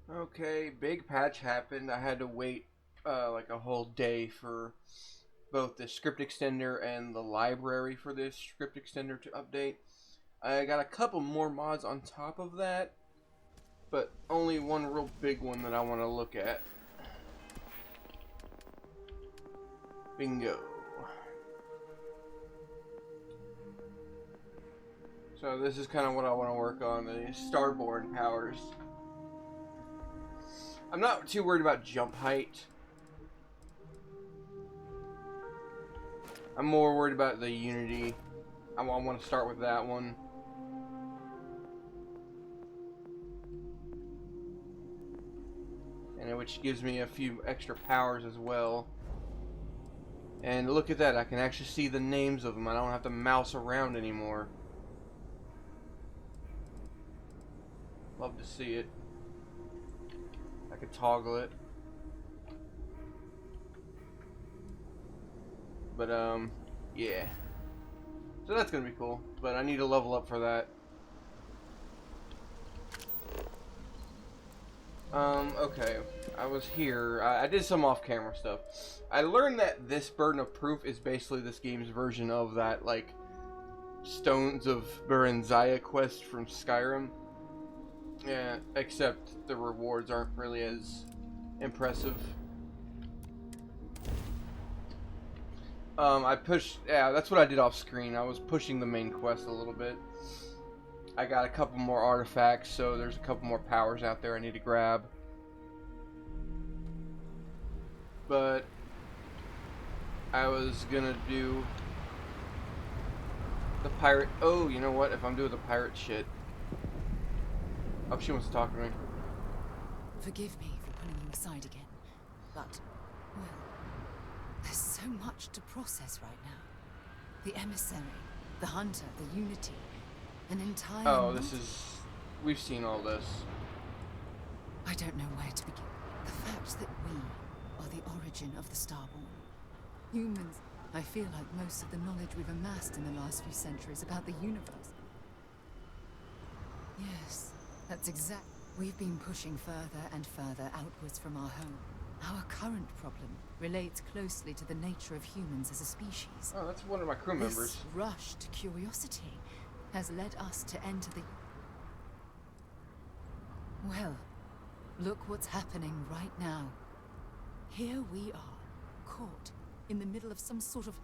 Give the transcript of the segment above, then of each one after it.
Okay, big patch happened. I had to wait like a whole day for both the script extender and the library for this script extender to update. I got a couple more mods on top of that, but only one real big one that I want to look at. Bingo. So this is kind of what I want to work on, the starborn powers. I'm not too worried about jump height. I'm more worried about the unity. I want to start with that one. And which gives me a few extra powers as well. And look at that, I can actually see the names of them. I don't have to mouse around anymore. Love to see it. I could toggle it. But yeah. So that's gonna be cool. But I need to level up for that. Okay. I was here. I did some off-camera stuff. I learned that this burden of proof is basically this game's version of that, like, Stones of Berenzia quest from Skyrim. Yeah, except the rewards aren't really as impressive. I pushed, yeah, that's what I did off screen. I was pushing the main quest a little bit. I got a couple more artifacts, so there's a couple more powers out there I need to grab. But I was gonna do the pirate. Oh, you know what? If I'm doing the pirate shit. Oh, she wants to talk to me. Forgive me for pulling you aside again, but, well, there's so much to process right now. The emissary, the hunter, the unity, an entire... Oh, this is... We've seen all this. I don't know where to begin. The fact that we are the origin of the Starborn. Humans, I feel like most of the knowledge we've amassed in the last few centuries about the universe. Yes, that's exact. We've been pushing further and further outwards from our home. Our current problem relates closely to the nature of humans as a species. Oh, that's one of my crew members. This rush to curiosity has led us to enter the... Well, look what's happening right now. Here we are, caught in the middle of some sort of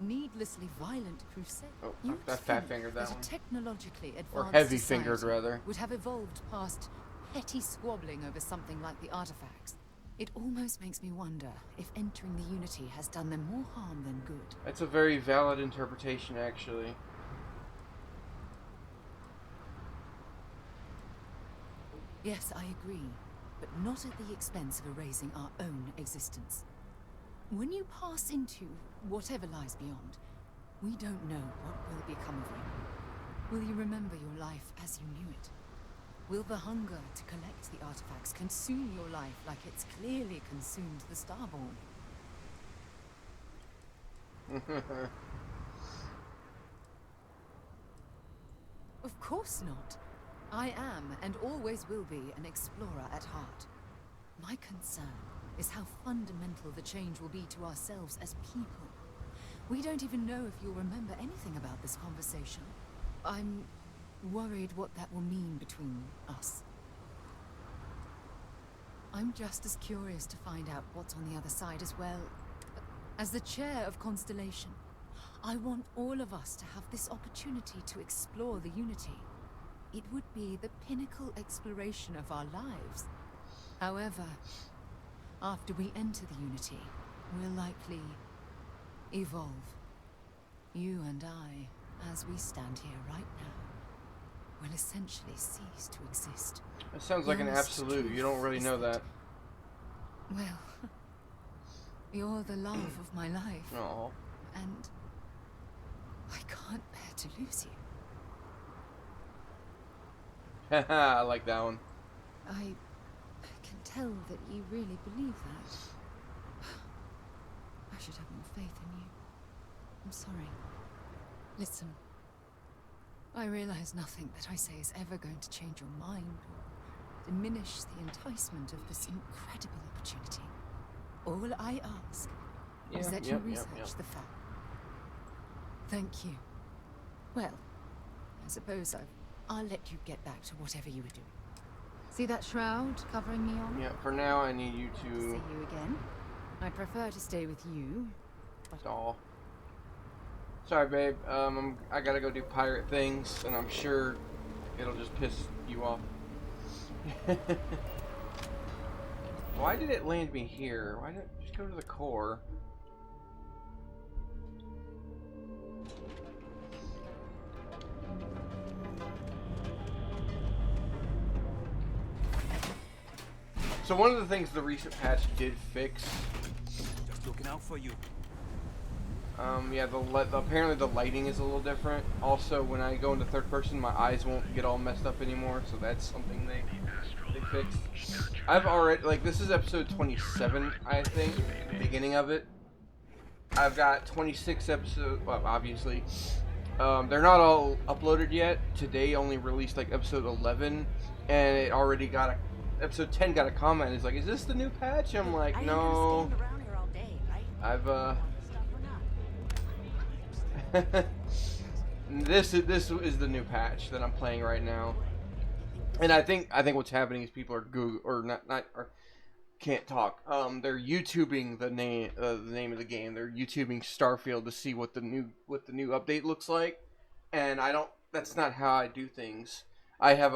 needlessly violent crusade. Oh, You I fat fingered that a one. technologically advanced Or heavy fingered, society rather. would have evolved past petty squabbling over something like the artifacts. It almost makes me wonder if entering the Unity has done them more harm than good. That's a very valid interpretation, actually. Yes, I agree, but not at the expense of erasing our own existence. When you pass into whatever lies beyond, we don't know what will become of you. Will you remember your life as you knew it? Will the hunger to collect the artifacts consume your life like it's clearly consumed the Starborn? Of course not. I am, and always will be, an explorer at heart. My concern is how fundamental the change will be to ourselves as people. We don't even know if you'll remember anything about this conversation. I'm worried what that will mean between us. I'm just as curious to find out what's on the other side as well. As the chair of Constellation, I want all of us to have this opportunity to explore the Unity. It would be the pinnacle exploration of our lives. However, after we enter the Unity, we'll likely evolve. You and I, as we stand here right now, will essentially cease to exist. That sounds like an absolute. You don't really know that. Well, you're the love of my life. Oh. And I can't bear to lose you. Haha, I like that one. I can tell that you really believe that. I should have more faith in you. I'm sorry. Listen, I realize nothing that I say is ever going to change your mind or diminish the enticement of this incredible opportunity. All I ask is that you research the file. Thank you. Well, I suppose I'll let you get back to whatever you were doing. See that shroud covering me on? Yeah, for now I need you to... See you again. I'd prefer to stay with you, but... Doll. Sorry, babe. I gotta go do pirate things, and I'm sure it'll just piss you off. Why did it land me here? Why didn't it just go to the core? So one of the things the recent patch did fix. Just looking out for you. Yeah, apparently the lighting is a little different. Also, when I go into third person, my eyes won't get all messed up anymore. So that's something they fixed. I've already, like, this is episode 27, I think, the beginning of it. I've got 26 episodes. Well, obviously, they're not all uploaded yet. Today only released like episode 11, and it already got a. Episode 10 got a comment. It's like, is this the new patch? I'm like, no. I've this is the new patch that I'm playing right now, and I think what's happening is people are can't talk. They're YouTubing the name of the game. They're YouTubing Starfield to see what the new update looks like, and that's not how I do things. I have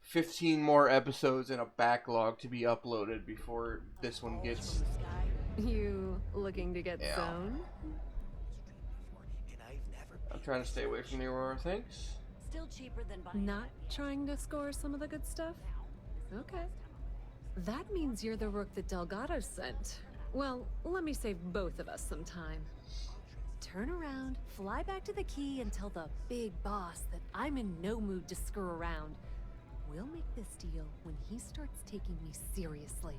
15 more episodes in a backlog to be uploaded before this one gets. You looking to get zoned? I'm trying to stay away from the Aurora, thanks. Still cheaper than Not trying to score some of the good stuff? Okay. That means you're the rook that Delgado sent. Well, let me save both of us some time. Turn around, fly back to the key, and tell the big boss that I'm in no mood to screw around. We'll make this deal when he starts taking me seriously.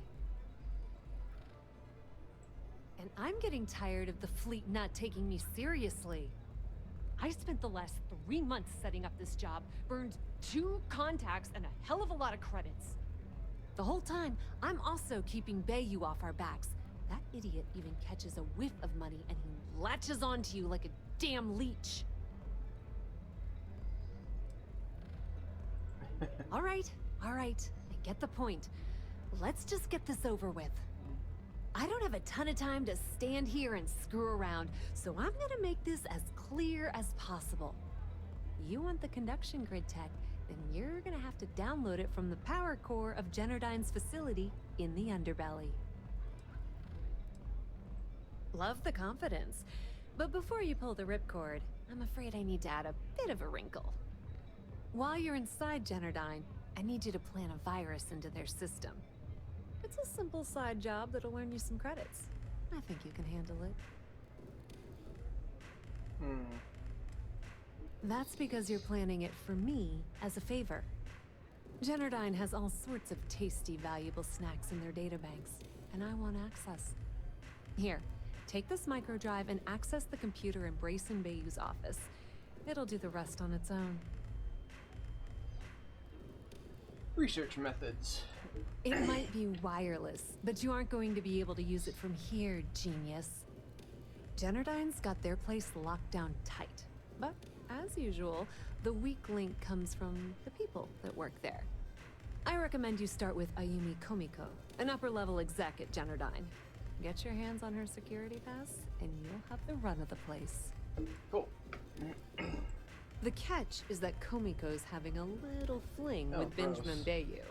And I'm getting tired of the fleet not taking me seriously. I spent the last 3 months setting up this job, burned 2 contacts and a hell of a lot of credits. The whole time, I'm also keeping Bayou off our backs. That idiot even catches a whiff of money and he latches onto you like a damn leech. All right. I get the point. Let's just get this over with. I don't have a ton of time to stand here and screw around, so I'm gonna make this as clear as possible. You want the conduction grid tech, then you're gonna have to download it from the power core of Generdyne's facility in the underbelly. Love the confidence, but before you pull the ripcord, I'm afraid I need to add a bit of a wrinkle. While you're inside Generdyne, I need you to plant a virus into their system. It's a simple side job that'll earn you some credits. I think you can handle it. That's because you're planning it for me as a favor. Generdyne has all sorts of tasty, valuable snacks in their databanks, and I want access. Here, take this microdrive and access the computer in Brayson Bayou's office. It'll do the rest on its own. Research methods. It might be wireless, but you aren't going to be able to use it from here, genius. Generdyne's got their place locked down tight. But, as usual, the weak link comes from the people that work there. I recommend you start with Ayumi Komiko, an upper-level exec at Generdyne. Get your hands on her security pass, and you'll have the run of the place. Cool. The catch is that Komiko's having a little fling with gross. Benjamin Bayou.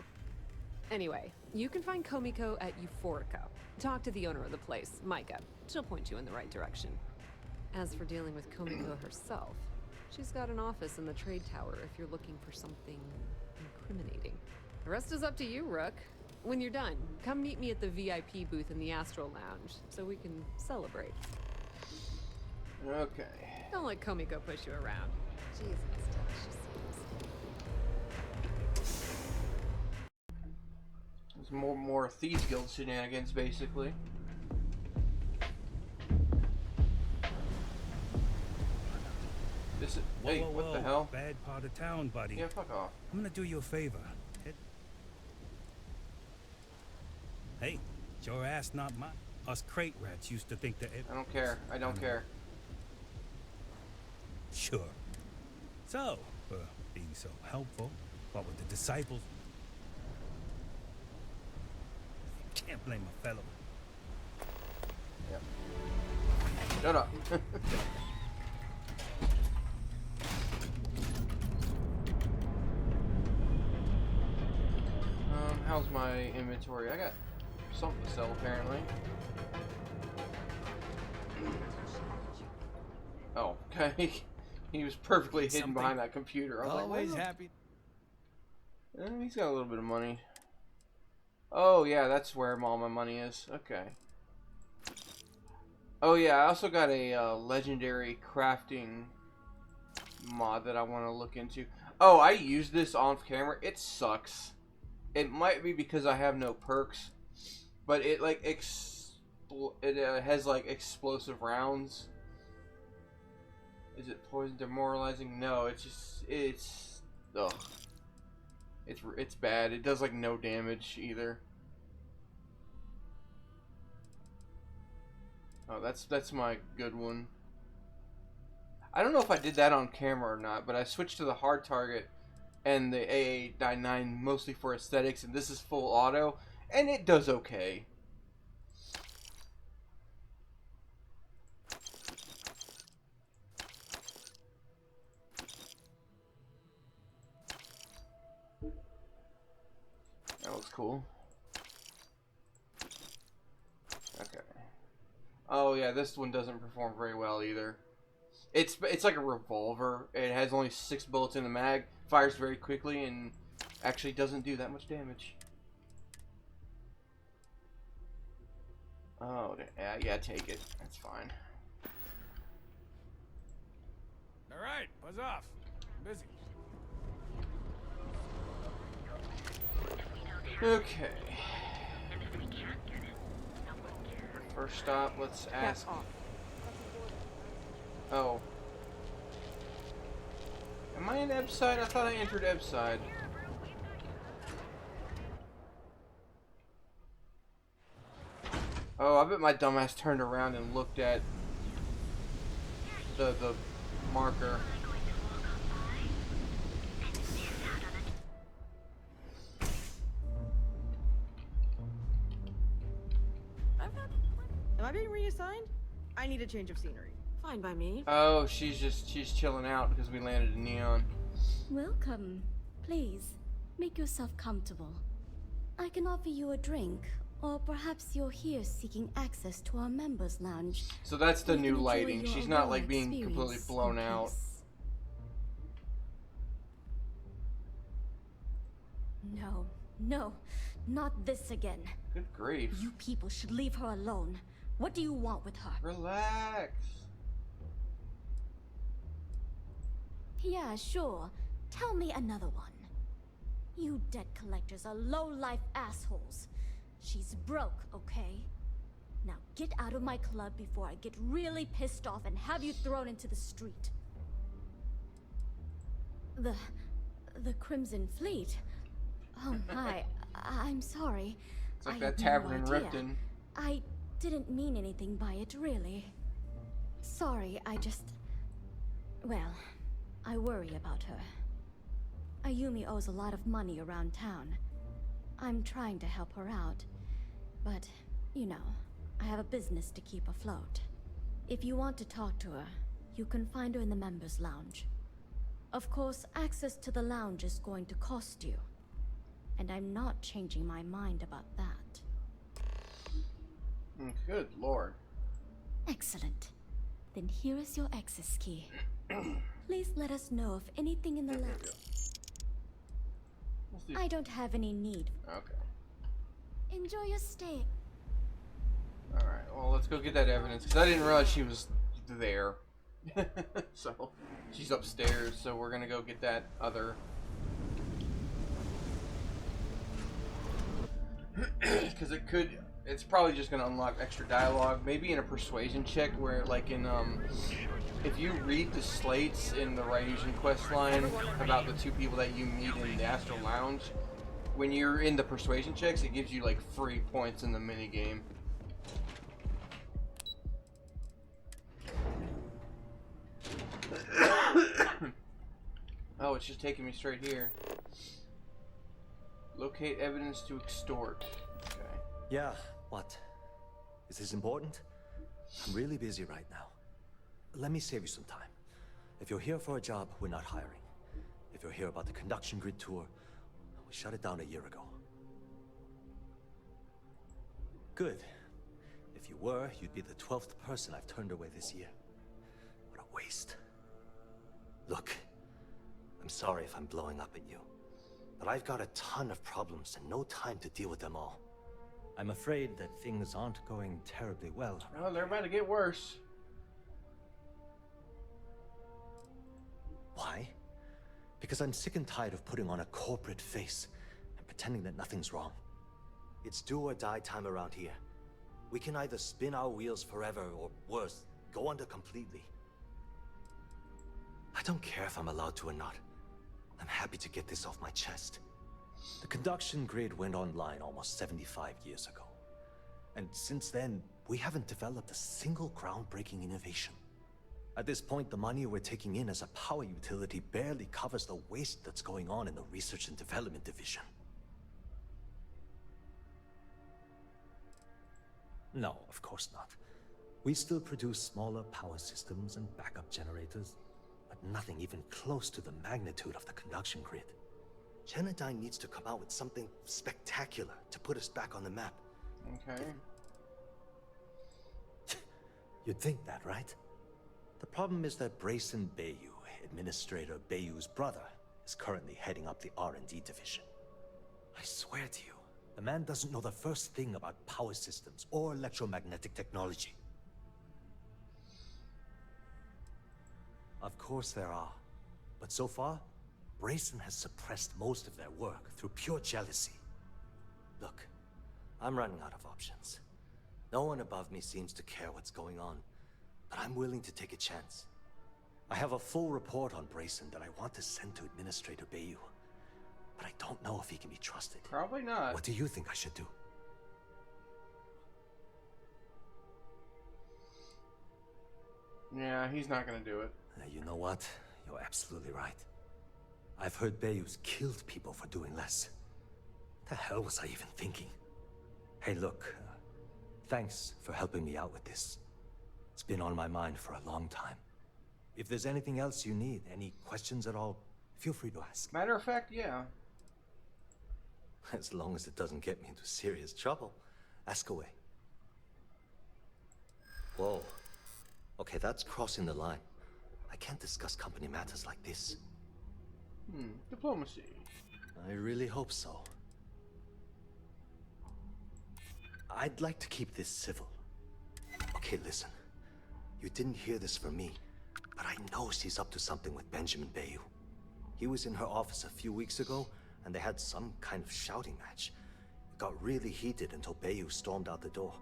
Anyway, you can find Komiko at Euphorico. Talk to the owner of the place, Micah. She'll point you in the right direction. As for dealing with Komiko herself, she's got an office in the trade tower if you're looking for something incriminating. The rest is up to you, Rook. When you're done, come meet me at the VIP booth in the Astral Lounge so we can celebrate. Okay. Don't let Komiko push you around. She's as tough as she seems. There's more Thieves Guild shenanigans, basically. This is... Hey, Whoa, what the hell? Bad part of town, buddy. Yeah, fuck off. I'm gonna do you a favor. Hey, it's your ass, not mine. Us crate rats used to think that I don't care. I don't care. Sure. So, being so helpful, what with the disciples? Can't blame a fellow. Yep. Shut up. How's my inventory? I got something to sell apparently. Oh, okay. He was perfectly hidden behind that computer. I was Always like, happy. He's got a little bit of money. Oh yeah, that's where all my money is. Okay. Oh yeah, I also got a legendary crafting mod that I want to look into. Oh, I use this off camera. It sucks. It might be because I have no perks, but it like has like explosive rounds. Is it poison demoralizing? No, it's ugh. It's bad. It does like no damage either. Oh, that's my good one. I don't know if I did that on camera or not, but I switched to the hard target and the AA99 mostly for aesthetics, and this is full auto, and it does okay. That looks cool. Okay. Oh yeah, this one doesn't perform very well either. It's like a revolver. It has only 6 bullets in the mag, fires very quickly, and actually doesn't do that much damage. Oh yeah, take it. That's fine. All right, buzz off. I'm busy. Okay. First stop, let's ask. Oh. Am I in Ebside? I thought I entered Ebside. Oh, I bet my dumbass turned around and looked at the marker. Am I being reassigned? I need a change of scenery. Fine by me. Oh, she's chilling out because we landed in Neon. Welcome. Please, make yourself comfortable. I can offer you a drink, or perhaps you're here seeking access to our members' lounge. So that's the You new can enjoy lighting. your She's not Aurora like being completely experience blown in out. peace. No, no, not this again. Good grief. You people should leave her alone. What do you want with her? Relax. Yeah, sure. Tell me another one. You debt collectors are low-life assholes. She's broke, okay? Now get out of my club before I get really pissed off and have you thrown into the street. The Crimson Fleet? Oh my, I'm sorry. It's like I that had tavern no in idea. Ripton. I didn't mean anything by it, really. Sorry, well, I worry about her. Ayumi owes a lot of money around town. I'm trying to help her out, but, you know, I have a business to keep afloat. If you want to talk to her, you can find her in the members' lounge. Of course, access to the lounge is going to cost you, and I'm not changing my mind about that. Good lord. Excellent. Then here is your access key. Please let us know if anything in the lounge. I don't have any need. Okay. Enjoy your stay. Alright, well, let's go get that evidence, because I didn't realize she was there. So, she's upstairs, so we're gonna go get that other... Because it's probably just gonna unlock extra dialogue, maybe in a persuasion check, where, like in, if you read the slates in the Ryujin quest line about the 2 people that you meet in the Astral Lounge, when you're in the persuasion checks, it gives you like free points in the mini game. Oh, it's just taking me straight here. Locate evidence to extort. Okay. Yeah, what? Is this important? I'm really busy right now. Let me save you some time. If you're here for a job, we're not hiring. If you're here about the conduction grid tour, we shut it down a year ago. Good. If you were, you'd be the 12th person I've turned away this year. What a waste. Look, I'm sorry if I'm blowing up at you, but I've got a ton of problems and no time to deal with them all. I'm afraid that things aren't going terribly well. Well, they're about to get worse. Why? Because I'm sick and tired of putting on a corporate face and pretending that nothing's wrong. It's do or die time around here. We can either spin our wheels forever or worse, go under completely. I don't care if I'm allowed to or not. I'm happy to get this off my chest. The conduction grid went online almost 75 years ago. And since then, we haven't developed a single groundbreaking innovation. At this point, the money we're taking in as a power utility barely covers the waste that's going on in the research and development division. No, of course not. We still produce smaller power systems and backup generators, but nothing even close to the magnitude of the conduction grid. Genodyne needs to come out with something spectacular to put us back on the map. Okay. You'd think that, right? The problem is that Brayson Bayu, Administrator Bayu's brother, is currently heading up the R&D division. I swear to you, the man doesn't know the first thing about power systems or electromagnetic technology. Of course there are, but so far, Brayson has suppressed most of their work through pure jealousy. Look, I'm running out of options. No one above me seems to care what's going on, but I'm willing to take a chance. I have a full report on Brayson that I want to send to Administrator Bayu, but I don't know if he can be trusted. Probably not. What do you think I should do? Yeah, he's not gonna do it. You know what? You're absolutely right. I've heard Bayu's killed people for doing less. What the hell was I even thinking? Hey, look, thanks for helping me out with this. It's been on my mind for a long time. If there's anything else you need, any questions at all, feel free to ask. Matter of fact, yeah. As long as it doesn't get me into serious trouble, ask away. Whoa. Okay, that's crossing the line. I can't discuss company matters like this. Diplomacy. I really hope so. I'd like to keep this civil. Okay, listen. You didn't hear this from me, but I know she's up to something with Benjamin Bayu. He was in her office a few weeks ago, and they had some kind of shouting match. It got really heated until Bayu stormed out the door.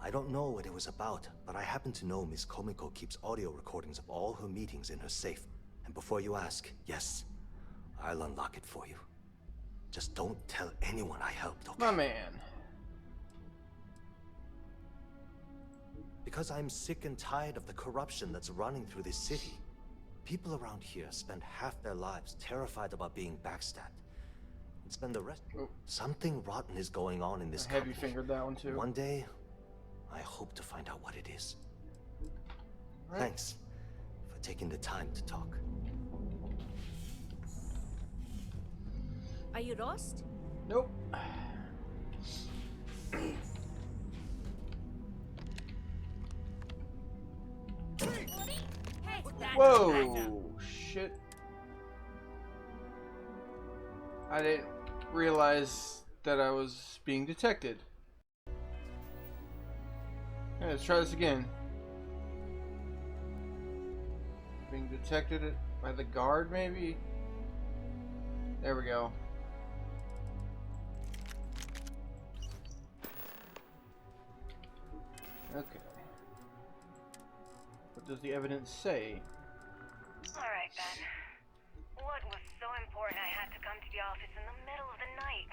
I don't know what it was about, but I happen to know Miss Komiko keeps audio recordings of all her meetings in her safe. And before you ask, yes, I'll unlock it for you. Just don't tell anyone I helped, okay? My man. Because I'm sick and tired of the corruption that's running through this city. People around here spend half their lives terrified about being backstabbed. And spend the rest... Oh. Something rotten is going on in this Have company. you fingered that one too? One day, I hope to find out what it is. Right. Thanks for taking the time to talk. Are you lost? Nope. Whoa! Shit. I didn't realize that I was being detected. Okay, let's try this again. Being detected by the guard, maybe? There we go. Okay. What does the evidence say? Alright, Ben. What was so important I had to come to the office in the middle of the night?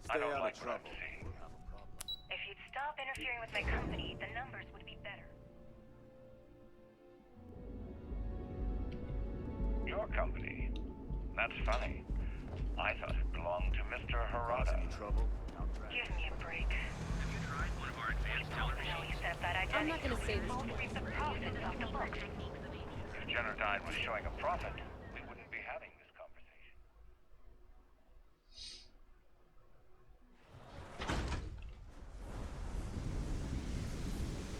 I don't like what I'm seeing. If you'd stop interfering with my company, the numbers would be better. Your company? That's funny. I thought it belonged to Mr. Harada. Give me a break. Have you tried one of our advanced Ultimately set that identity. I'm not gonna say this. To reap the profits off the books. If Generdyne was showing a profit, we wouldn't be having this conversation.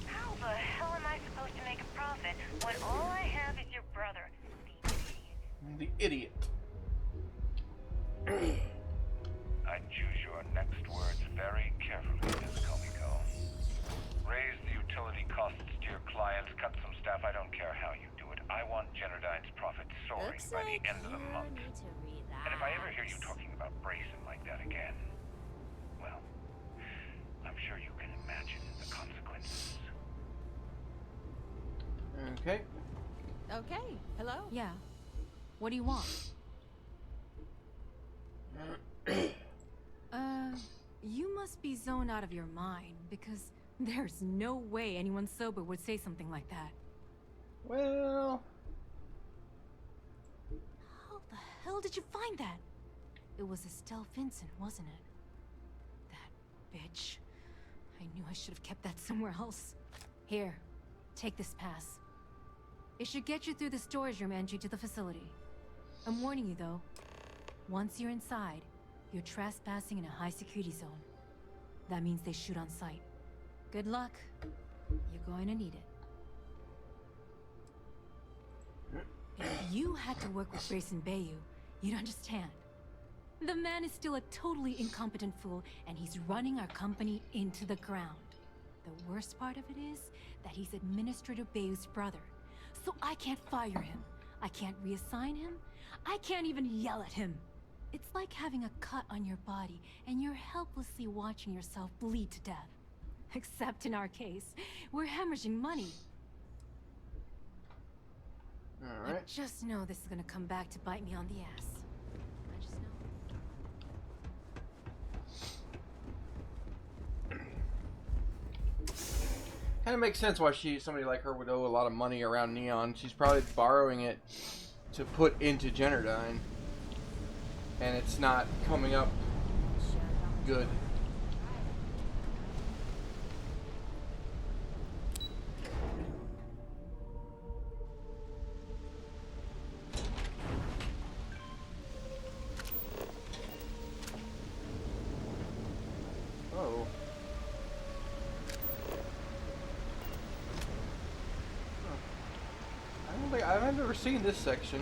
How the hell am I supposed to make a profit when all I have is your brother, the idiot? The idiot. I'd choose your next words very carefully, Miss Komiko. Raise the utility costs to your clients, cut some staff, I don't care how you do it. I want Generdyne's profits soaring by the end of the month. And if I ever hear you talking about Brayson like that again, well, I'm sure you can imagine the consequences. Okay. Okay, hello? Yeah. What do you want? You must be zoned out of your mind, because there's no way anyone sober would say something like that. Well, How the hell did you find that? It was Estelle Vincent, wasn't it? That bitch. I knew I should have kept that somewhere else. Here, take this pass. It should get you through the storage room entry to the facility. I'm warning you though. Once you're inside, you're trespassing in a high security zone. That means they shoot on sight. Good luck. You're going to need it. If you had to work with Grayson Bayou, you'd understand. The man is still a totally incompetent fool, and he's running our company into the ground. The worst part of it is that he's Administrator Bayou's brother. So I can't fire him. I can't reassign him. I can't even yell at him. It's like having a cut on your body, and you're helplessly watching yourself bleed to death. Except in our case, we're hemorrhaging money. I alright. just know this is gonna come back to bite me on the ass. I just know. Kind of makes sense why somebody like her would owe a lot of money around Neon. She's probably borrowing it to put into Generdyne, and it's not coming up good. Oh. I've never seen this section.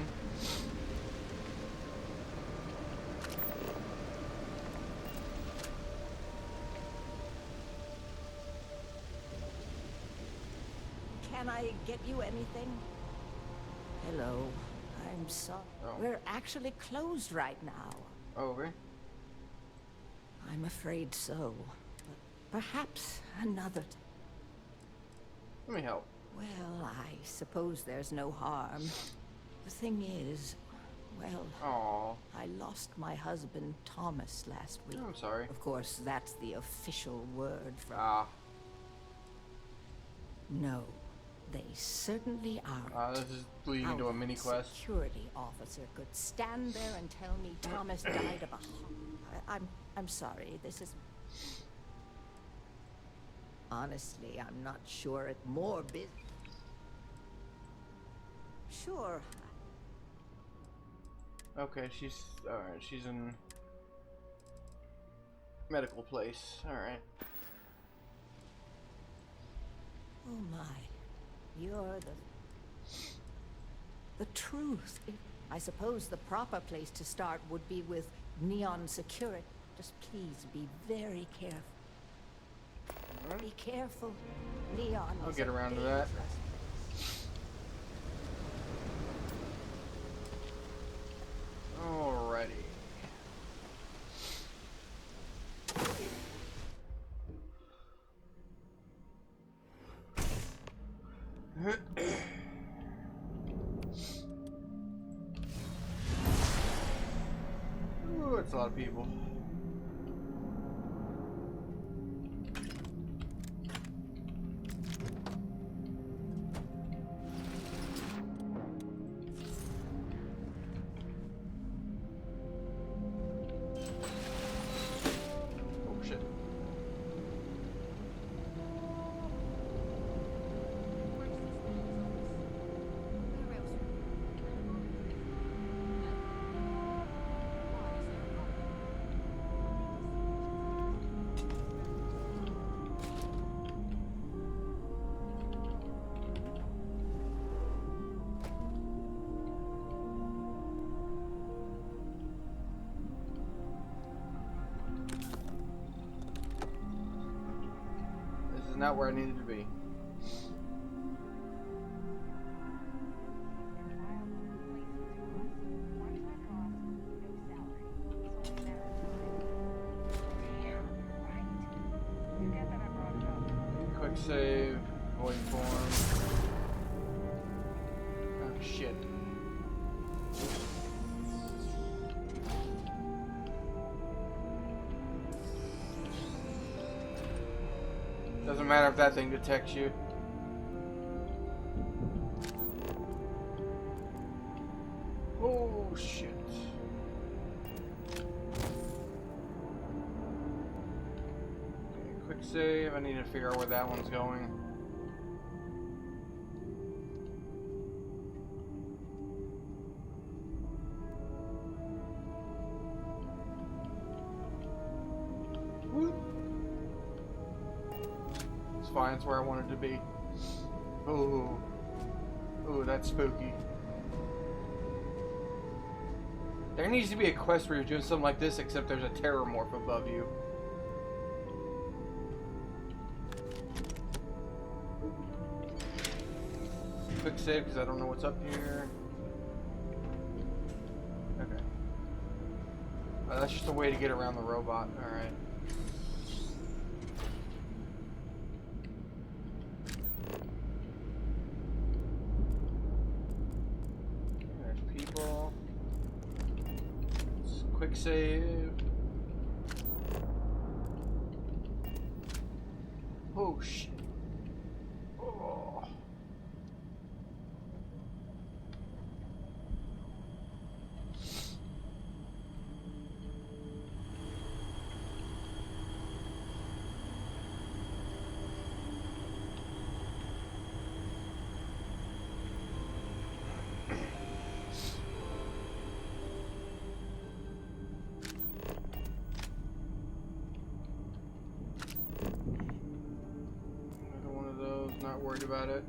Can I get you anything? Hello. I'm sorry. Oh. We're actually closed right now. Oh, okay. I'm afraid so. But perhaps another time. Let me help. Well, I suppose there's no harm. The thing is, well, Aww. I lost my husband, Thomas, last week. I'm sorry. Of course, that's the official word from... Ah. No, they certainly aren't. This is leading into a mini quest. Security officer could stand there and tell me Thomas died of a heart. I'm sorry. This is... Honestly, I'm not sure it more business. Sure. Okay, she's alright. She's in medical place. Alright. Oh my. You're the truth. I suppose the proper place to start would be with Neon Security. Just please be very careful. Be careful. Neon. I'll get around to that. Alrighty. Ooh, it's a lot of people. Oh shit. This is not where I needed to be. Quick save, void form. Oh shit. Doesn't matter if that thing detects you. Oh shit. Okay, quick save. I need to figure out where that one's going. Fine, it's where I wanted to be. Ooh. Ooh, that's spooky. There needs to be a quest where you're doing something like this, except there's a terror morph above you. Quick save, because I don't know what's up here. Okay. That's just a way to get around the robot. Alright. Quick save. Oh shit. Oh. Not worried about it.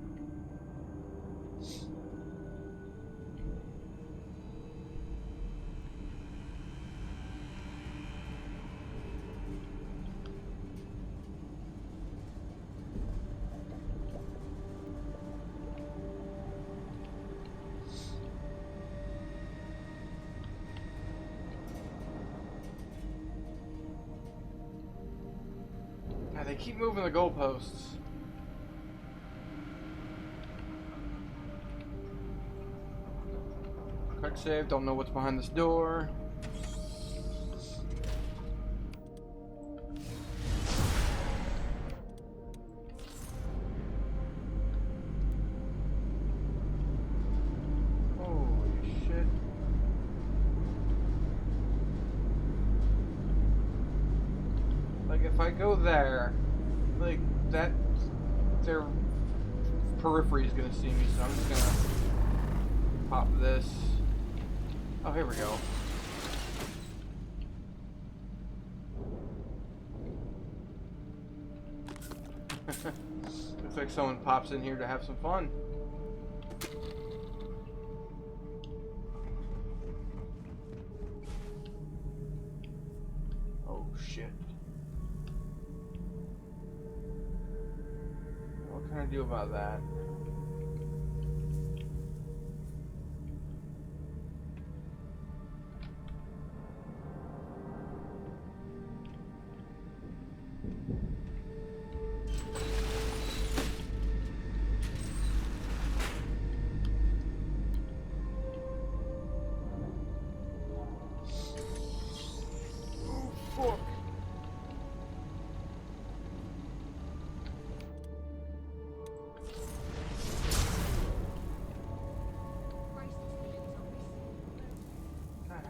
Yeah, they keep moving the goalposts. Quick save, don't know what's behind this door. Holy shit. Like if I go there, like that, their periphery is gonna see me, so I'm just gonna pop this. Oh, here we go. Looks like someone pops in here to have some fun. Oh, shit. What can I do about that?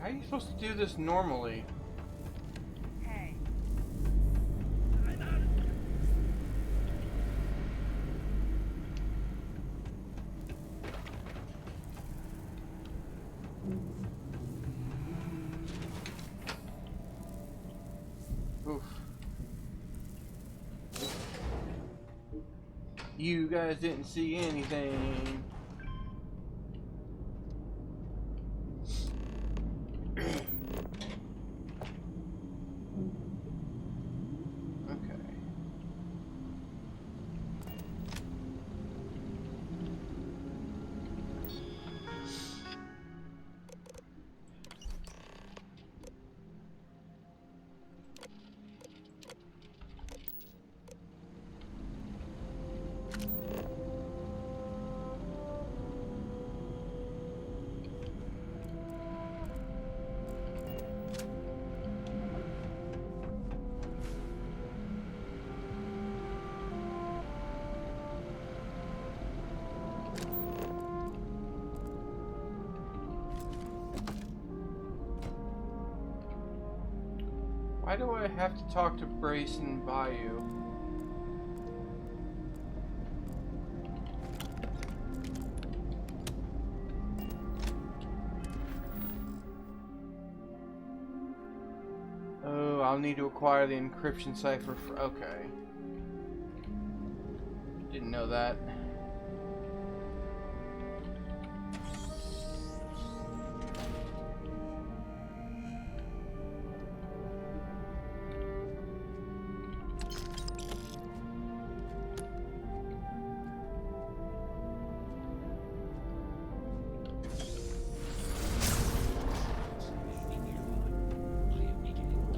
How are you supposed to do this normally? Oof. You guys didn't see anything. Why do I have to talk to Brace and Bayou? Oh, I'll need to acquire the encryption cipher for... Okay. Didn't know that.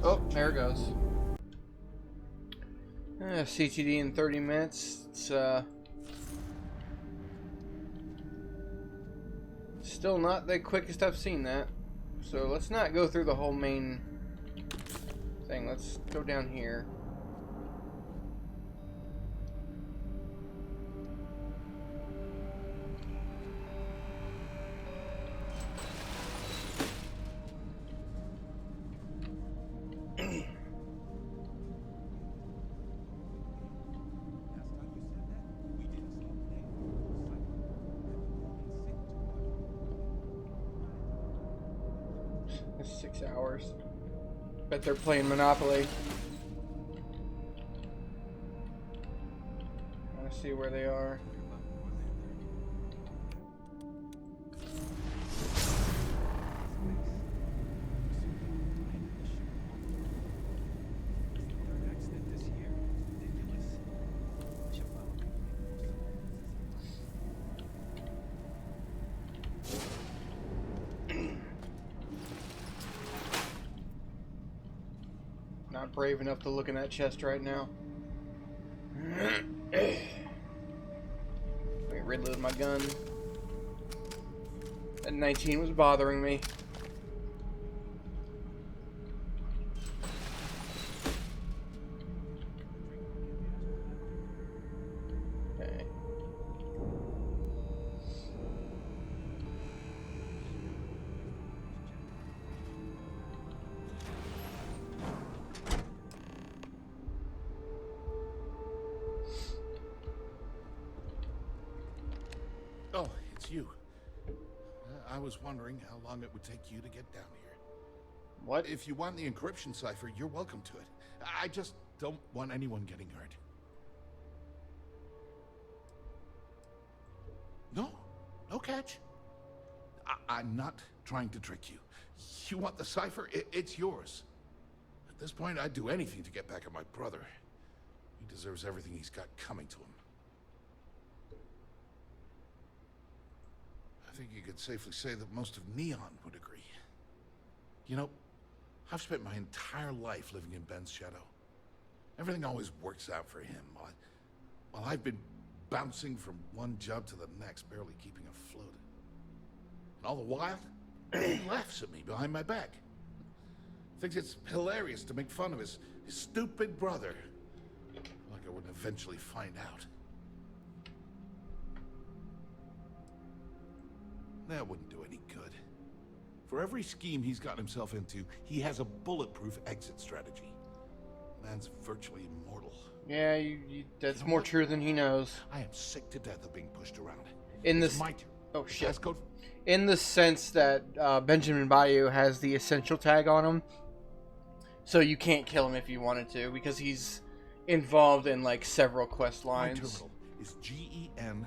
Oh, there it goes. CTD in 30 minutes. It's still not the quickest I've seen that. So let's not go through the whole main thing. Let's go down here. It's 6 hours. Bet they're playing Monopoly. I want to see where they are. Not brave enough to look in that chest right now. Let me reload my gun. That 19 was bothering me. Okay. Oh, it's you. I was wondering how long it would take you to get down here. What? If you want the encryption cipher, you're welcome to it. I just don't want anyone getting hurt. No catch. I'm not trying to trick you. You want the cipher? It's yours. At this point, I'd do anything to get back at my brother. He deserves everything he's got coming to him. I think you could safely say that most of Neon would agree. You know, I've spent my entire life living in Ben's shadow. Everything always works out for him, while I've been bouncing from one job to the next, barely keeping afloat. And all the while, he laughs at me behind my back. Thinks it's hilarious to make fun of his stupid brother. Like I wouldn't eventually find out. That wouldn't do any good. For every scheme he's gotten himself into, he has a bulletproof exit strategy. Man's virtually immortal. Yeah, that's more true than he knows. I am sick to death of being pushed around. In this, my turn. Oh shit. Let's go. In the sense that Benjamin Bayou has the essential tag on him, So you can't kill him if you wanted to, because he's involved in like several quest My lines. terminal is GEN-41A18.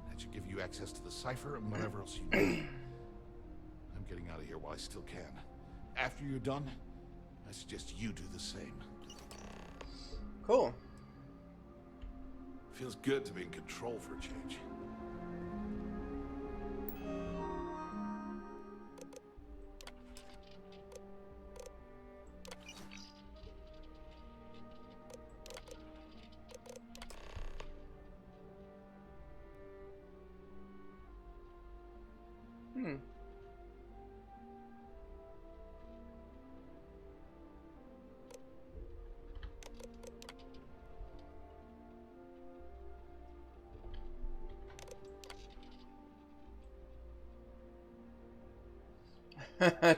That should give you access to the cipher and whatever else you need. I'm getting out of here while I still can. After you're done, I suggest you do the same. Cool. Feels good to be in control for a change.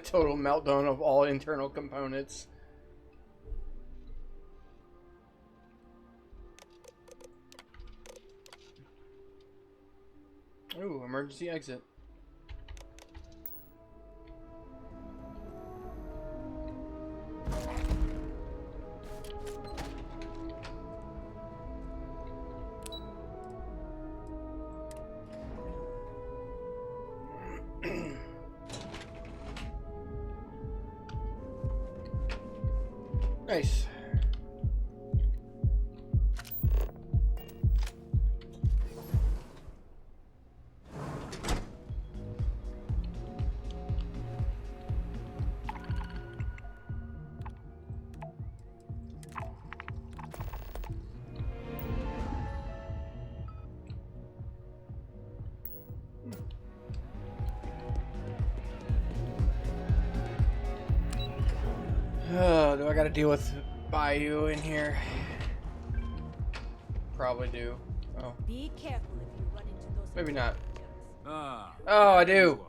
Total meltdown of all internal components. Ooh, emergency exit. Nice. Oh, do I gotta deal with Bayou in here? Probably do. Oh. Be careful if you run into those. Maybe not. Ah. Oh, I do.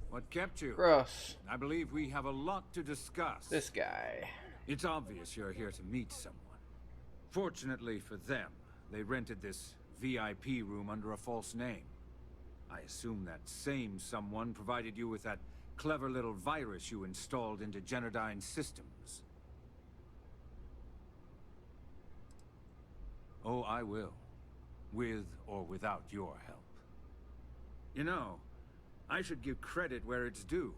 What kept you? Gross. I believe we have a lot to discuss. This guy. It's obvious you're here to meet someone. Fortunately for them, they rented this VIP room under a false name. I assume that same someone provided you with that clever little virus you installed into Generdyne's systems. Oh, I will. With or without your help. You know, I should give credit where it's due.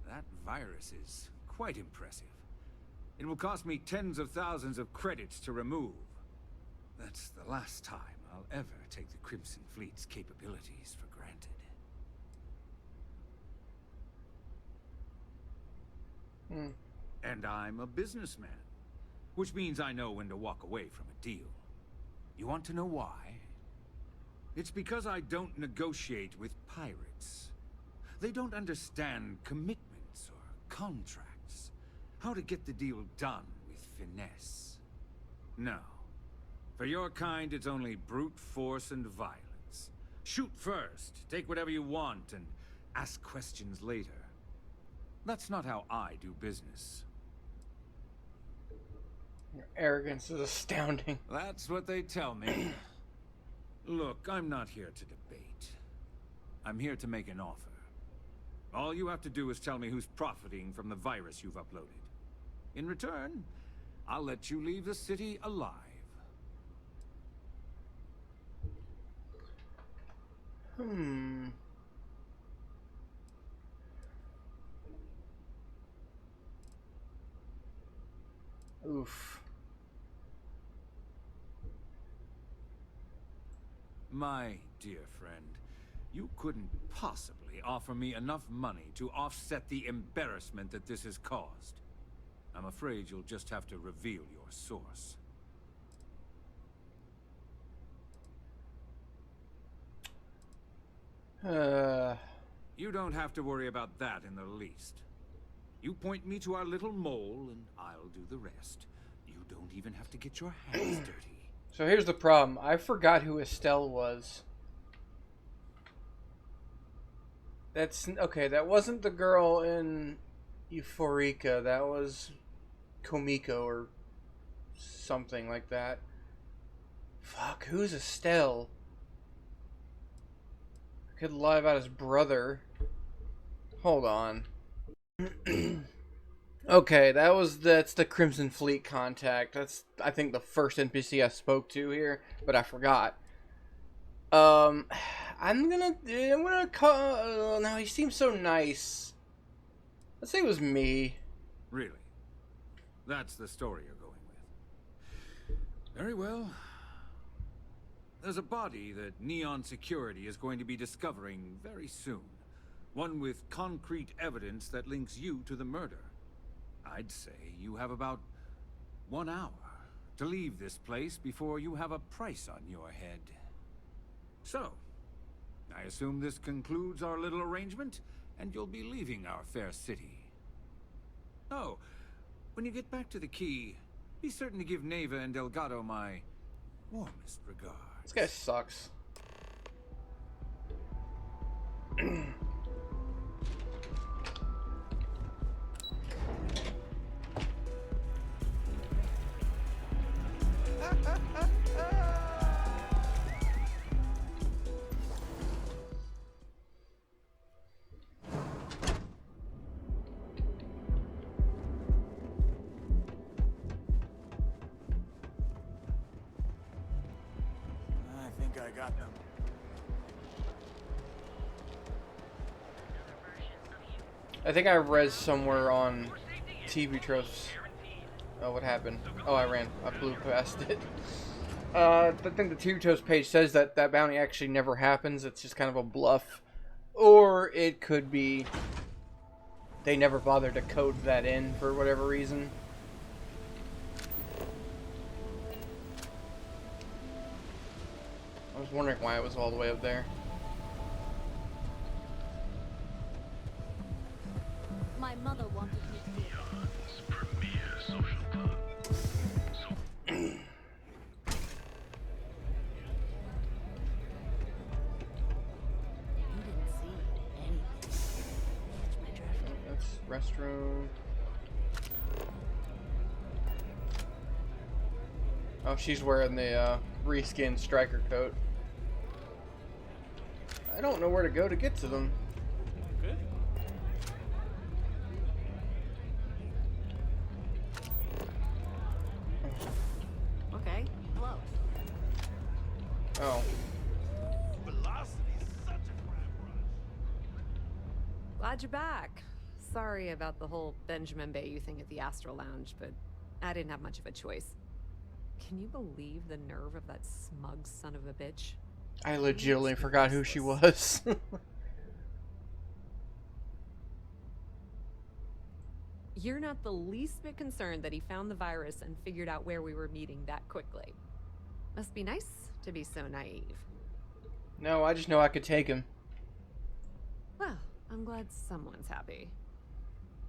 That virus is quite impressive. It will cost me tens of thousands of credits to remove. That's the last time I'll ever take the Crimson Fleet's capabilities for granted. And I'm a businessman, which means I know when to walk away from a deal. You want to know why? It's because I don't negotiate with pirates. They don't understand commitments or contracts. How to get the deal done with finesse. No. For your kind, it's only brute force and violence. Shoot first, take whatever you want, and ask questions later. That's not how I do business. Your arrogance is astounding. That's what they tell me. Look, I'm not here to debate. I'm here to make an offer. All you have to do is tell me who's profiting from the virus you've uploaded. In return, I'll let you leave the city alive. Oof. My dear friend, you couldn't possibly offer me enough money to offset the embarrassment that this has caused. I'm afraid you'll just have to reveal your source. You don't have to worry about that in the least. You point me to our little mole, and I'll do the rest. You don't even have to get your hands dirty. So here's the problem. I forgot who Estelle was. That's okay. That wasn't the girl in Euphorica. That was Komiko or something like that. Fuck, who's Estelle? I could lie about his brother. Hold on. Okay, that's the Crimson Fleet contact. That's, I think, the first NPC I spoke to here, but I forgot. I'm gonna call. No, he seems so nice. Let's say it was me. Really? That's the story you're going with. Very well. There's a body that Neon Security is going to be discovering very soon. One with concrete evidence that links you to the murder. I'd say you have about 1 hour to leave this place before you have a price on your head. So, I assume this concludes our little arrangement, and you'll be leaving our fair city. Oh, when you get back to the key, be certain to give Neva and Delgado my warmest regards. This guy sucks. I think I got them. I think I read somewhere on TV tropes. Oh, what happened? Oh, I ran. I blew past it. I think the TV tropes page says that that bounty actually never happens. It's just kind of a bluff. Or it could be they never bothered to code that in for whatever reason. I was wondering why it was all the way up there. My mother wanted me to. Premier social club. You didn't see anything. Catch my drift. That's restroom. Oh, she's wearing the reskin striker coat. I don't know where to go to get to them. Good. Okay, close. Oh. Glad you're back. Sorry about the whole Benjamin Bayou thing at the Astral Lounge, but I didn't have much of a choice. Can you believe the nerve of that smug son of a bitch? I legitimately forgot who she was. You're not the least bit concerned that he found the virus and figured out where we were meeting that quickly. Must be nice to be so naive. No, I just know I could take him. Well, I'm glad someone's happy.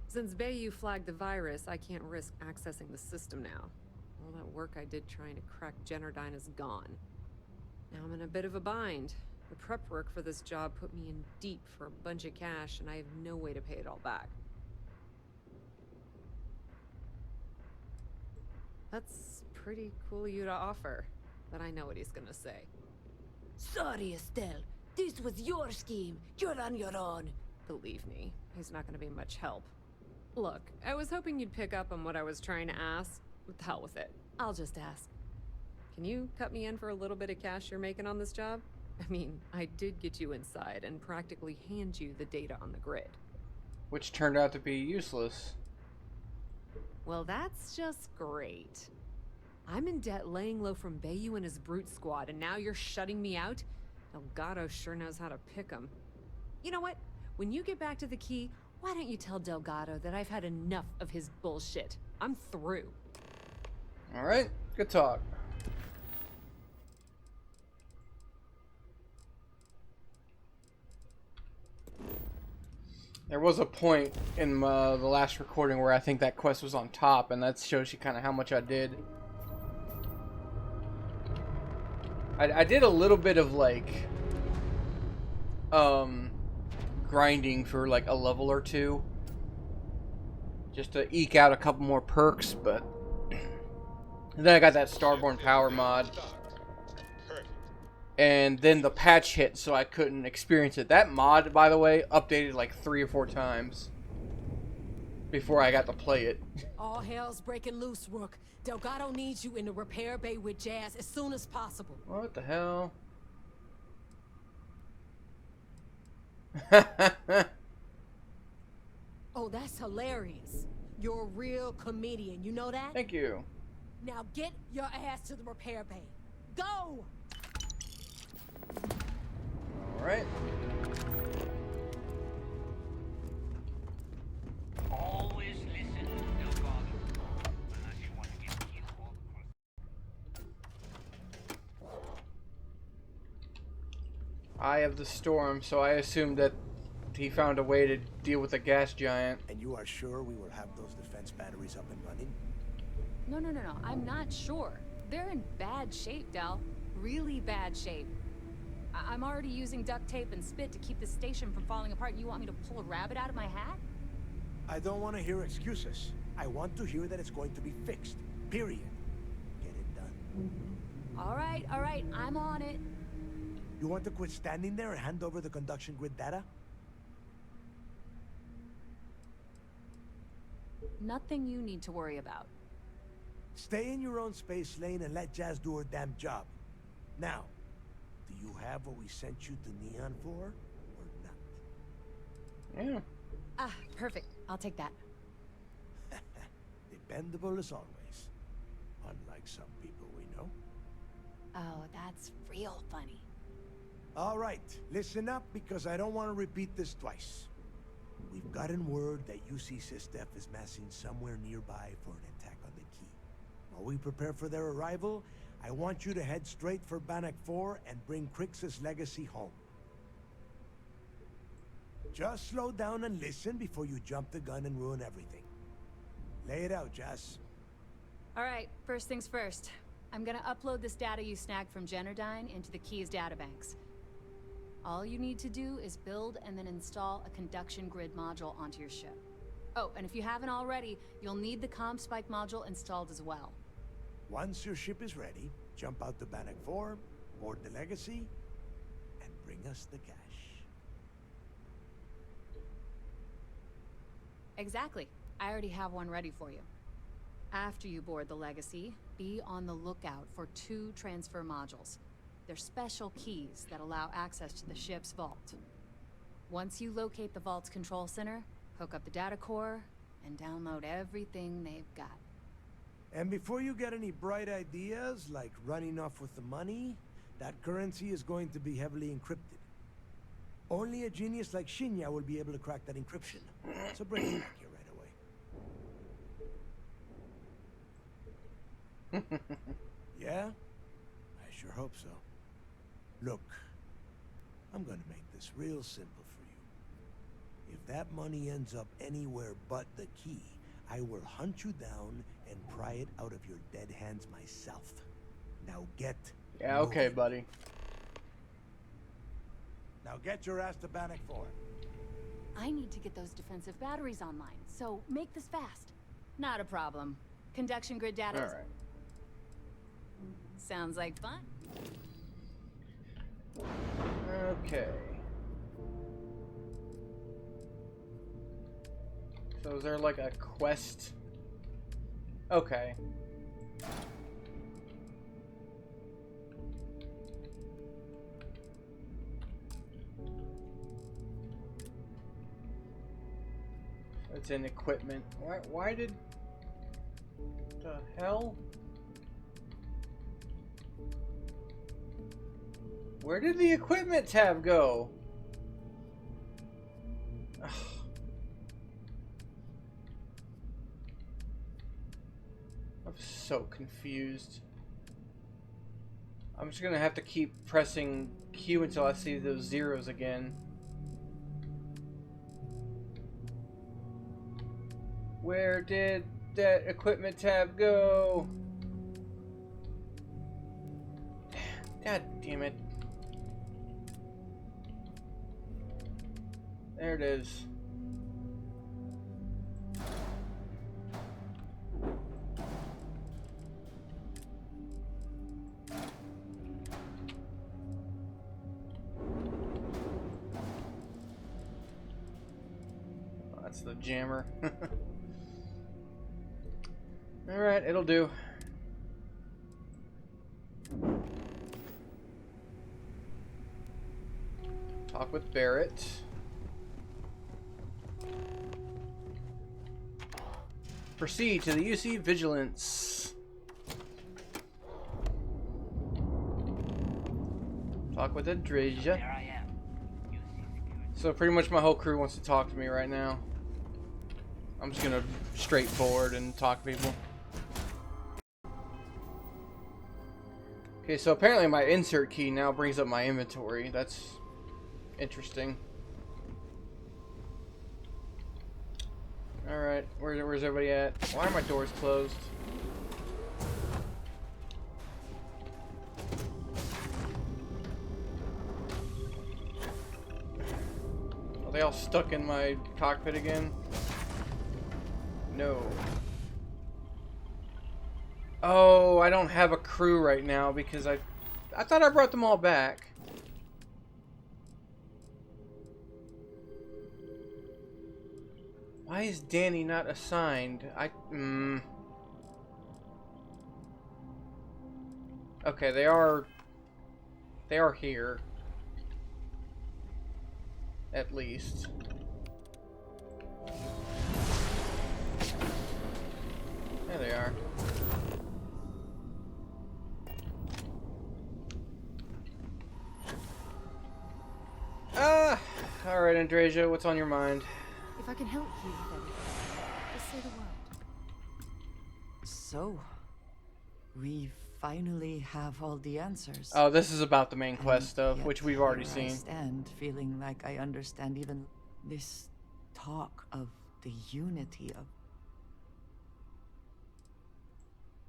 Since Bayou flagged the virus, I can't risk accessing the system now. All that work I did trying to crack Generdyne is gone. Now I'm in a bit of a bind. The prep work for this job put me in deep for a bunch of cash, and I have no way to pay it all back. That's pretty cool of you to offer, but I know what he's gonna say. Sorry, Estelle. This was your scheme. You're on your own. Believe me, he's not gonna be much help. Look, I was hoping you'd pick up on what I was trying to ask. What the hell with it? I'll just ask. Can you cut me in for a little bit of cash you're making on this job? I mean, I did get you inside and practically hand you the data on the grid. Which turned out to be useless. Well, that's just great. I'm in debt laying low from Bayou and his brute squad, and now you're shutting me out? Delgado sure knows how to pick 'em. You know what? When you get back to the key, why don't you tell Delgado that I've had enough of his bullshit? I'm through. Alright, good talk. There was a point in the last recording where I think that quest was on top, and that shows you kind of how much I did. I did a little bit of, like, grinding for, like, a level or two. Just to eke out a couple more perks, but... And then I got that Starborn Power mod. And then the patch hit, so I couldn't experience it. That mod, by the way, updated like 3 or 4 times. before I got to play it. All hell's breaking loose, Rook. Delgado needs you in the repair bay with Jazz as soon as possible. What the hell? Oh, that's hilarious. You're a real comedian, you know that? Thank you. Now get your ass to the repair bay. Go! Alright. Always listen to Delgado. Unless you want to get killed. Eye of the Storm, so I assumed that he found a way to deal with the gas giant. And you are sure we will have those defense batteries up and running? No. I'm not sure. They're in bad shape, Del. Really bad shape. I'm already using duct tape and spit to keep the station from falling apart. You want me to pull a rabbit out of my hat? I don't want to hear excuses. I want to hear that it's going to be fixed. Period. Get it done. All right. I'm on it. You want to quit standing there and hand over the conduction grid data? Nothing you need to worry about. Stay in your own space lane and let Jazz do her damn job. Now, do you have what we sent you to Neon for, or not? Yeah. Ah, perfect. I'll take that. Dependable as always. Unlike some people we know. Oh, that's real funny. All right, listen up because I don't want to repeat this twice. We've gotten word that UC Systef is massing somewhere nearby for an attack on the key. While we prepare for their arrival, I want you to head straight for Bannock 4 and bring Crix's legacy home. Just slow down and listen before you jump the gun and ruin everything. Lay it out, Jazz. All right, first things first. I'm gonna upload this data you snagged from Generdyne into the Key's databanks. All you need to do is build and then install a conduction grid module onto your ship. Oh, and if you haven't already, you'll need the comm spike module installed as well. Once your ship is ready, jump out to Bannock 4, board the legacy, and bring us the cash. Exactly. I already have one ready for you. After you board the legacy, be on the lookout for 2 transfer modules. They're special keys that allow access to the ship's vault. Once you locate the vault's control center, hook up the data core, and download everything they've got. And before you get any bright ideas, like running off with the money, that currency is going to be heavily encrypted. Only a genius like Shinya will be able to crack that encryption. So bring it back here right away. Yeah? I sure hope so. Look, I'm gonna make this real simple for you. If that money ends up anywhere but the key, I will hunt you down and pry it out of your dead hands myself. Now get Yeah, okay, moving. buddy. Now get your ass to Bannock 4. I need to get those defensive batteries online, so make this fast. Not a problem. Conduction grid data. All right. Sounds like fun. Okay. So is there like a quest? Okay. It's in equipment. Why did... the hell? Where did the equipment tab go? Ugh. I'm so confused. I'm just gonna have to keep pressing Q until I see those zeros again. Where did that equipment tab go? God damn it. There it is. Oh, that's the jammer. Alright, it'll do. Talk with Barrett. Proceed to the UC Vigilance. Talk with Andreja. So pretty much my whole crew wants to talk to me right now. I'm just gonna straightforward and talk to people. Okay, so apparently my insert key now brings up my inventory. That's interesting. Alright, where's everybody at? Why are my doors closed? Are they all stuck in my cockpit again? No. Oh, I don't have a crew right now because I thought I brought them all back. Why is Danny not assigned? Okay, they are here. At least. There they are. Alright, Andreja, what's on your mind? If I can help you with anything, just say the word. So, we finally have all the answers. Oh, this is about the main quest stuff, which we've already I seen. stand feeling like I understand even this talk of the unity of...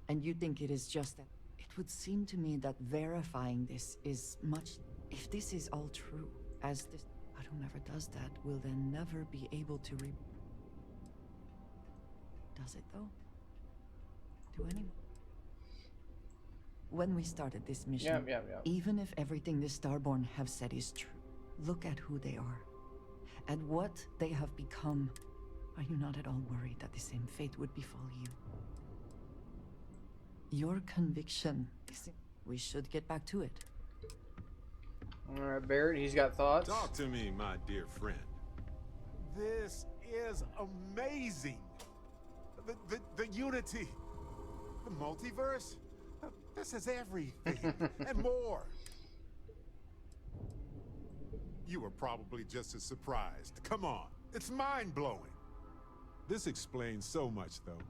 And you think it is just that... It would seem to me that verifying this is much... If this is all true, as this... Whoever does that will then never be able to Does it though? To anyone? When we started this mission, even if everything the Starborn have said is true, look at who they are, and what they have become. Are you not at all worried that the same fate would befall you? Your conviction is... We should get back to it. Alright, Barrett, he's got thoughts. Talk to me, my dear friend. This is amazing. The unity, the multiverse. This is everything and more. You were probably just as surprised. Come on, it's mind-blowing. This explains so much, though.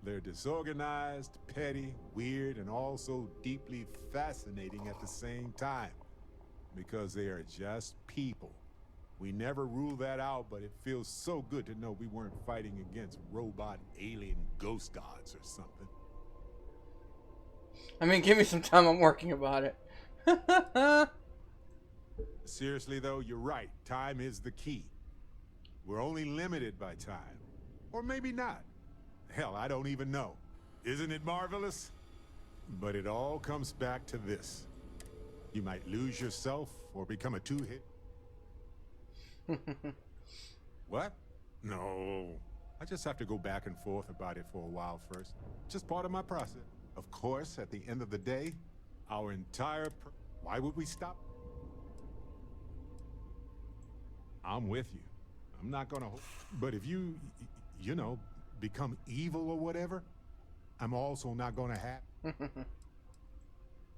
They're disorganized, petty, weird, and also deeply fascinating at the same time. Because they are just people. We never rule that out, but it feels so good to know we weren't fighting against robot alien ghost gods or something. I mean, give me some time, I'm working about it. Seriously though, you're right. Time is the key. We're only limited by time. Or maybe not. Hell, I don't even know. Isn't it marvelous? But it all comes back to this. You might lose yourself or become a two-hit. What? No. I just have to go back and forth about it for a while first. Just part of my process. Of course, at the end of the day, our entire... Why would we stop? I'm with you. I'm not gonna... But if you know, become evil or whatever, I'm also not gonna have...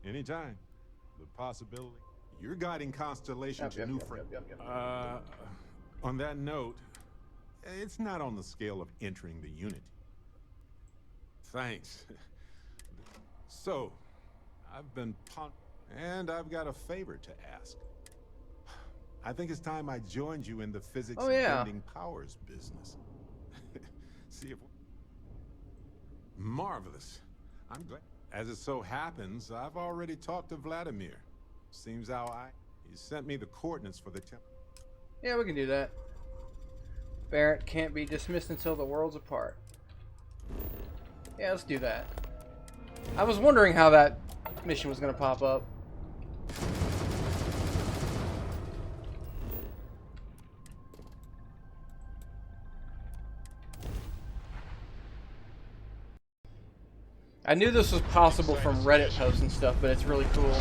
Anytime. The possibility. You're guiding Constellation to new friends. On that note, it's not on the scale of entering the Unity. Thanks. So, I've been and I've got a favor to ask. I think it's time I joined you in the physics bending powers business. See if... Marvelous. I'm glad. As it so happens, I've already talked to Vladimir. Seems he sent me the coordinates for the temple. Yeah, we can do that. Barrett can't be dismissed until the world's apart. Yeah, let's do that. I was wondering how that mission was going to pop up. I knew this was possible from Reddit posts and stuff, but it's really cool.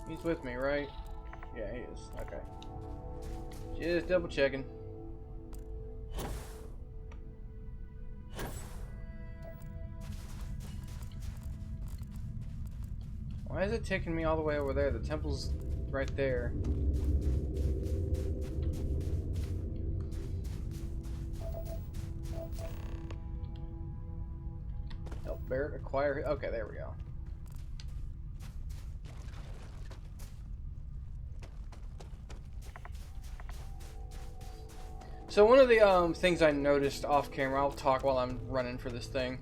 He's with me, right? Yeah, he is. Okay. Just double checking. Why is it taking me all the way over there? The temple's right there. Help Barrett acquire. Okay, there we go. So one of the things I noticed off camera, I'll talk while I'm running for this thing.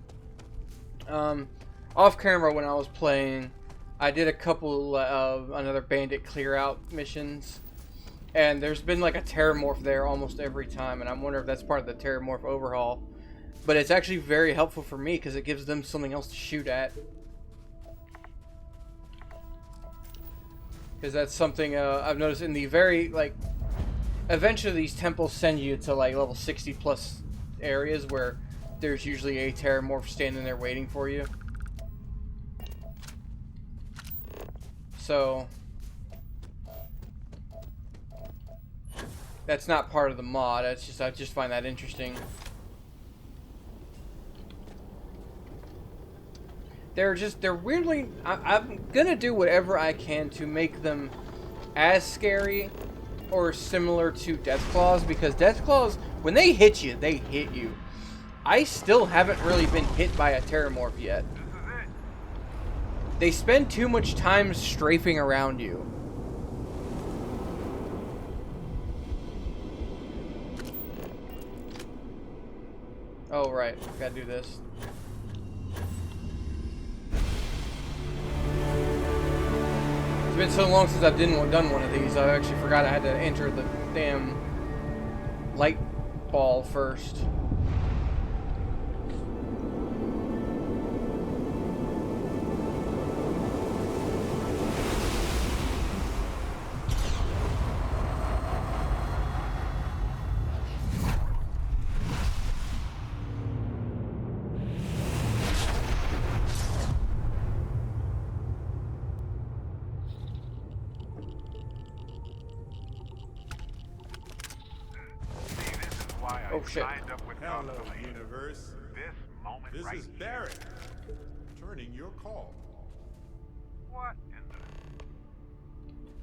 Off camera when I was playing, I did a couple of another bandit clear out missions, and there's been like a terramorph there almost every time, and I'm wondering if that's part of the terramorph overhaul. But it's actually very helpful for me because it gives them something else to shoot at. Because that's something I've noticed in the very like. Eventually these temples send you to like level 60 plus areas where there's usually a terramorph standing there waiting for you. So that's not part of the mod. It's just I just find that interesting. They're weirdly I'm gonna do whatever I can to make them as scary or similar to Deathclaws, because Deathclaws, when they hit you, they hit you. I still haven't really been hit by a terramorph yet. They spend too much time strafing around you. Oh, right. Gotta do this. It's been so long since I've done one of these, I actually forgot I had to enter the damn light ball first. Oh shit. Hello, universe. This is Barrett. Returning your call. What in the...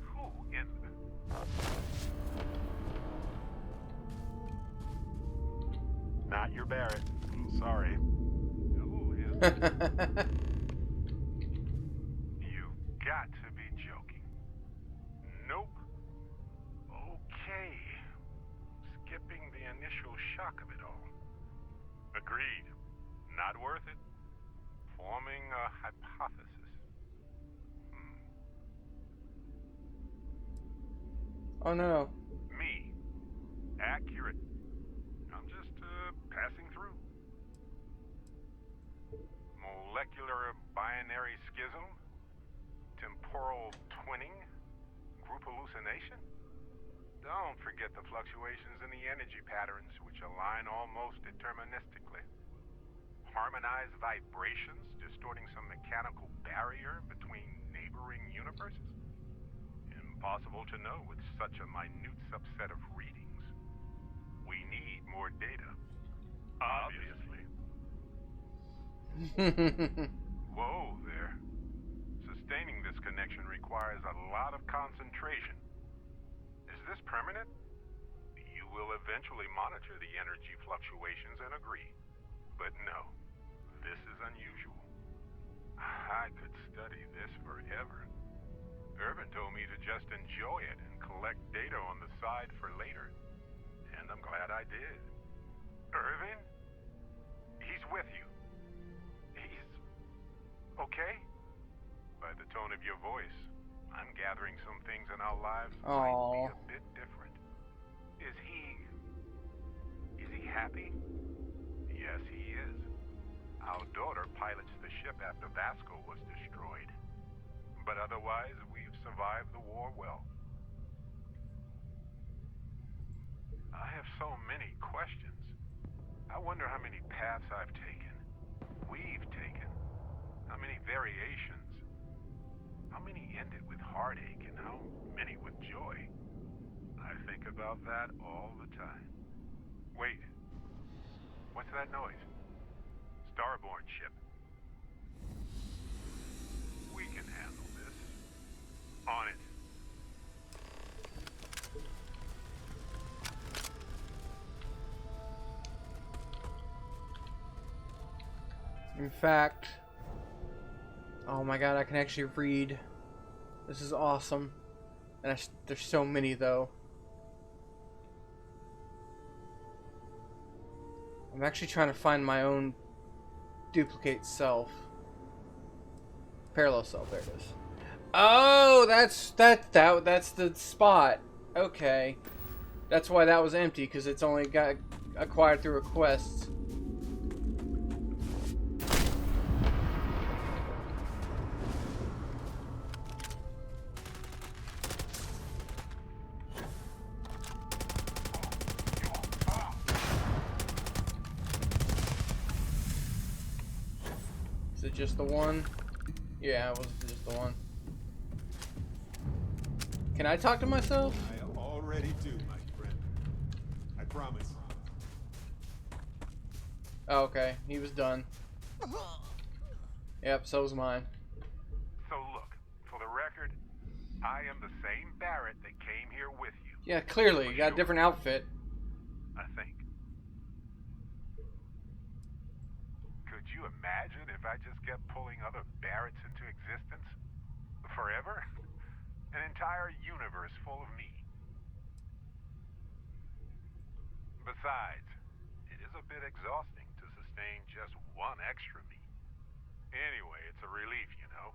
Who in the... Not your Barrett. I'm sorry. Who is... You've got to be joking. Nope. Okay. Skipping the initial shock of it all. Agreed. Not worth it. Forming a hypothesis. Oh no. Me. Accurate. I'm just passing through. Molecular binary schism? Temporal twinning? Group hallucination? Don't forget the fluctuations in the energy patterns, which align almost deterministically. Harmonized vibrations distorting some mechanical barrier between neighboring universes? Impossible to know with such a minute subset of readings. We need more data. Obviously. Whoa there. Sustaining this connection requires a lot of concentration. Is this permanent? You will eventually monitor the energy fluctuations and agree. But no, this is unusual. I could study this forever. Irvin told me to just enjoy it and collect data on the side for later. And I'm glad I did. Irvin? He's with you. some things in our lives Aww. might be a bit different. Is he happy? Yes, he is. Our daughter pilots the ship after Vasco was destroyed. But otherwise, we've survived the war well. I have so many questions. I wonder how many paths I've taken, we've taken, how many variations, how many ended with heartache and how many with joy. I think about that all the time. Wait, what's that noise? Starborn ship. We can handle this. On it. In fact, oh my god, I can actually read. This is awesome. And there's so many though. I'm actually trying to find my own duplicate self. Parallel self, there it is. Oh, that's the spot. Okay. That's why that was empty, because it's only got acquired through a quest. Is it just the one? Yeah, it was just the one. Can I talk to myself? I already do, my friend. I promise. Oh, okay. He was done. Yep, so was mine. So look, for the record, I am the same Barrett that came here with you. Yeah, clearly. You got a different outfit. I think. Could you imagine if I just kept pulling other Barretts into existence? Forever? An entire universe full of me. Besides, it is a bit exhausting to sustain just one extra me. Anyway, it's a relief, you know.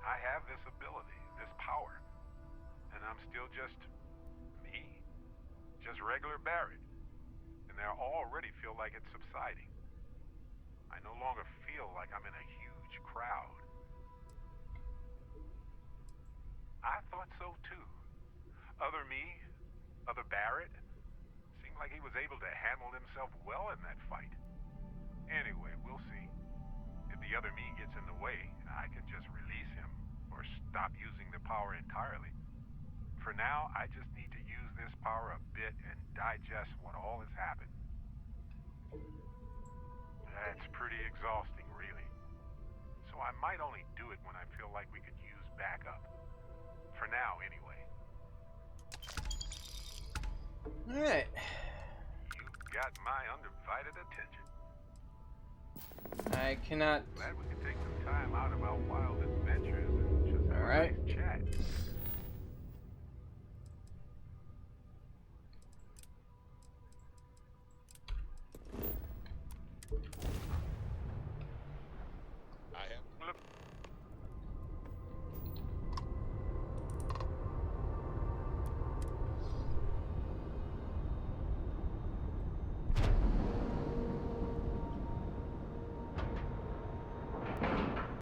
I have this ability, this power, and I'm still just me. Just regular Barrett. And I already feel like it's subsiding. I no longer feel like I'm in a huge crowd. I thought so too. Other me, other Barrett, seemed like he was able to handle himself well in that fight. Anyway, we'll see. If the other me gets in the way, I can just release him or stop using the power entirely. For now, I just need to use this power a bit and digest what all has happened. That's pretty exhausting, really. So I might only do it when I feel like we could use backup. For now, anyway. Alright. You've got my undivided attention. I cannot. Glad we could take some time out of our wild adventures and just have a nice chat.